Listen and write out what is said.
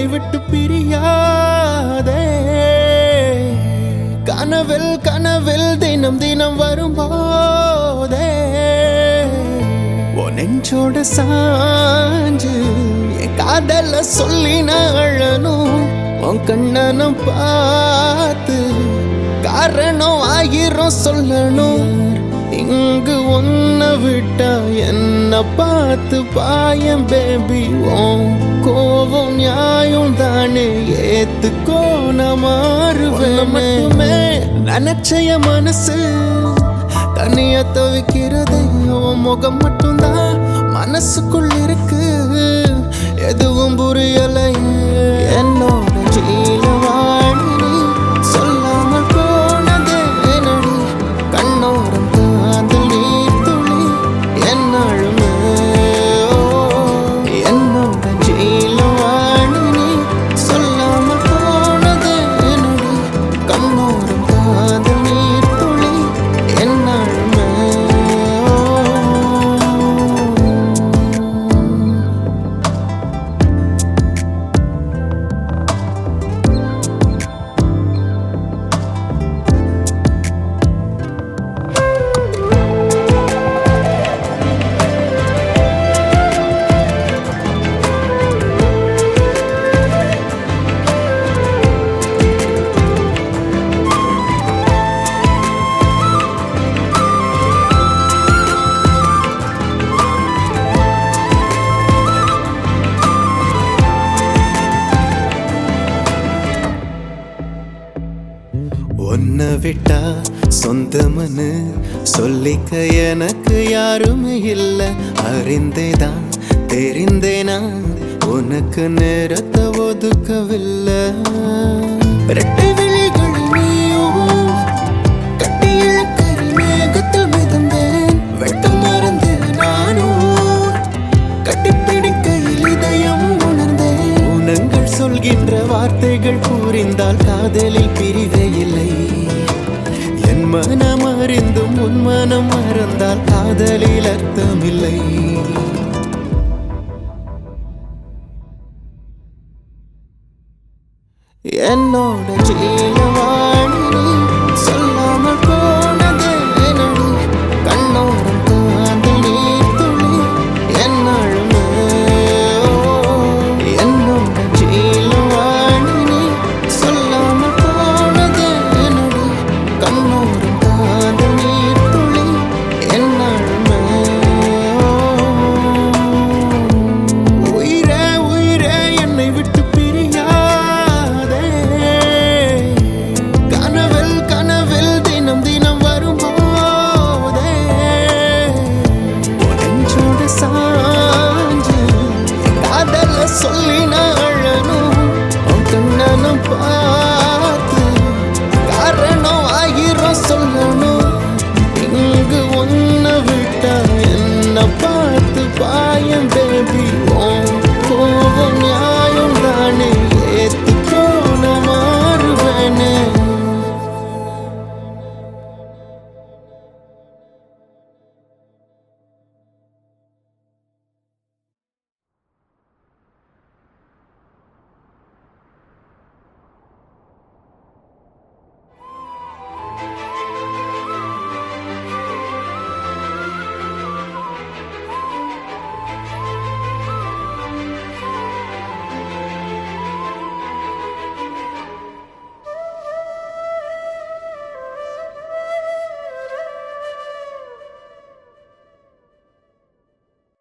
விட்டு பிரியாதே கனவில் கனவில் தினம் தினம் வரும்போதே உன் நெஞ்சோட சாஞ்சு என் காதல சொல்லி நாழனும் உன் கண்ணனும் பார்த்து காரணம் ஆயிரம் சொல்லணும் இங்கு ஒன்ன விட்டா என்ன பார்த்து பாயம் பேபி ஓம் கோவம் நியாயம் தானே ஏத்துக்கோ நான் மாறுவேன் மட்டுமே நினைச்சய மனசு தனிய தவிக்கிறது உன் முகம் மட்டும்தான் மனசுக்குள் இருக்கு எதுவும் புரியலை என்னோட ஜீலவாணி சொல்லாமல் போனதே நடி கண்ணோரம் காதல் நீர் துளி என்னாலுமே என்னோட ஜீலவாணி சொல்லாமல் போனதே நடி கண்ணோரம் காதல் நீர் துளி என்னாலுமே உன்னை விட்டா சொந்தமனு சொல்லிக்க எனக்கு யாருமே இல்லை அறிந்தேதான் தெரிந்தேனா உனக்கு நேரத்தை ஒதுக்கவில்லை இரட்டை விழிகளில் நீயும் கட்டி இழக்கையில் மேகத்தில் மிதந்தேன் வெட்டம் மறந்தேன் நானும் கட்டிப்பிடிக்கையில் இதயம் உணர்ந்தேன் உனங்கள் சொல்கின்ற வார்த்தைகள் புரிந்தால் காதலில் பிரிவே இல்லை என் மனம் அறிந்தும் உன் மனம் மறந்தால் காதலில் அர்த்தமில்லை என்னோட ஜீலவா